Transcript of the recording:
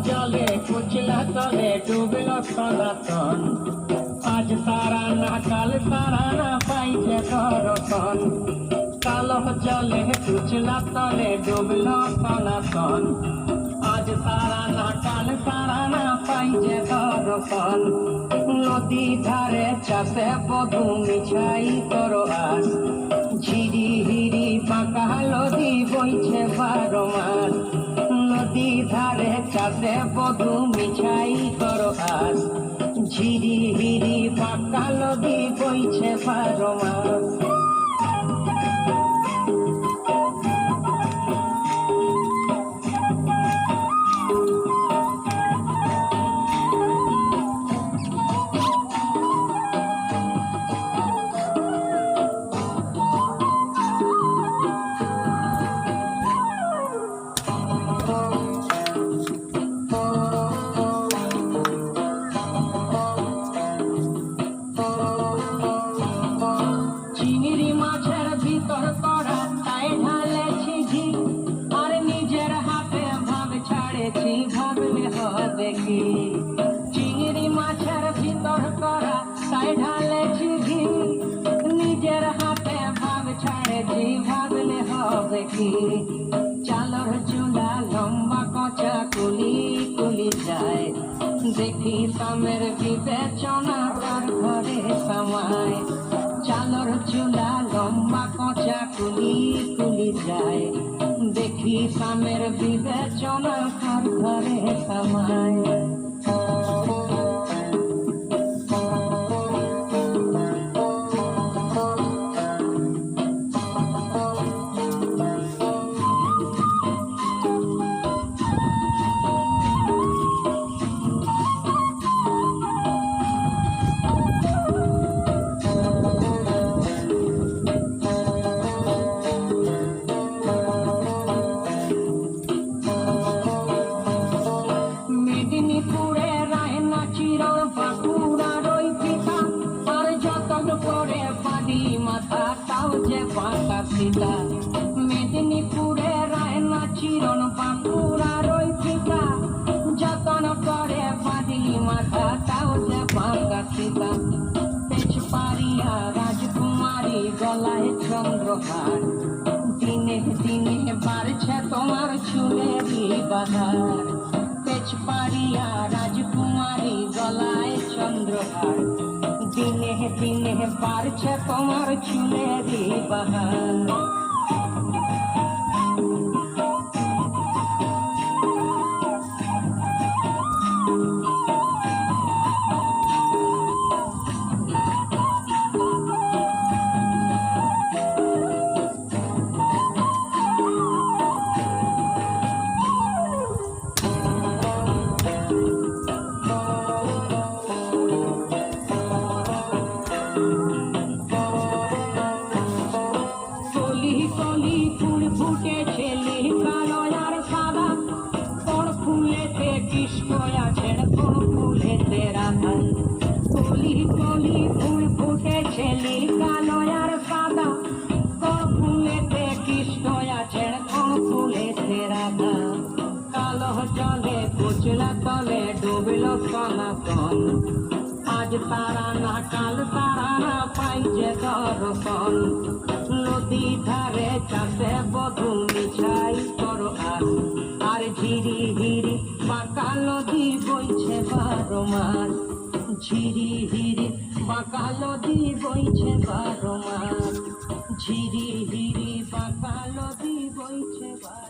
জলে কুচলা তলে ডুবল সনাতন, আজ তারা না কাল তারা না পাইছে দর্শন। কালো জলে কুচলা তলে ডুবল সনাতন, আজ তারা না কাল তারা না পাইছে দর্শন। নদী ধারে চাষে বধু মিছাই তোর আস, ঝিরি হিরি পাকা নদী বইছে 12 মাস। নদী ধারে চাষে বধু মিছাই তোর আস, ঝিরি হিরি পাকা নদী বইছে 12 মাস। চিংড়ি মাছের ভিতর করা তাই ঢালেছি ঘি, আর নিজের হাতে ভাব ছাড়েছি ভাবলে হবে কি। চিংড়ি মাছের ভিতর করা তাই ঢালেছি ঘি, নিজের হাতে ভাব ছাড়েছি ভাবলে হবে কি। চালর চুলা লম্বা কচা কুলি কুলি যায়, দেখি সামের বিবেচনা তার ঘরে সামায়। চালর চুলা লম্বা কচা কুলি কুলি যায়, দেখি সামের বিবেচনা তার ঘরে সামায়। মেদিনীপুরে রায়না চিরণ বাঁকুড়ার ওই পিতা, আর যতন করে বাড়ি মাথা তাও যে বাঁকা সীতা। মেদিনীপুরে রায়না চিরণ বাঁকুড়ার ওই পিতা, যতন করে বাড়ি মাথা তাও যে বাঁকা সীতা। তেজপাড়িয়া রাজকুমারী গলায় চন্দ্রহার, দিনে দিনে বাড়ছে তোমার চুলেরই বাহার। তেজপাড়িয়া রাজকুমারী গলায় চন্দ্রহার, দিনে দিনে বাড়ছে তোমার চুলেরই বাহার। কলি ফুল ফুটেছে নীল কালো আর সাদা, কোন ফুলেতে কৃষ্ণ আছেন কোন ফুলেতে রাধা। কলি কলি ফুল ফুটেছে নীল কালো আর সাদা, কোন ফুলেতে কৃষ্ণ আছেন কোন ফুলেতে রাধা। কালো জলে কুচলা তলে ডুবল সনাতন, আজ তারা না কাল তারা না পাইছে দর্শন। নদী ধারে চাষে বধু মিছাই তোর আস, আর ঝিরি হিরি পাকা নদী বইছে 12 মাস। ঝিরি হিরি পাকা নদী বইছে 12 মাস, ঝিরি হিরি পাকা নদী বইছে 12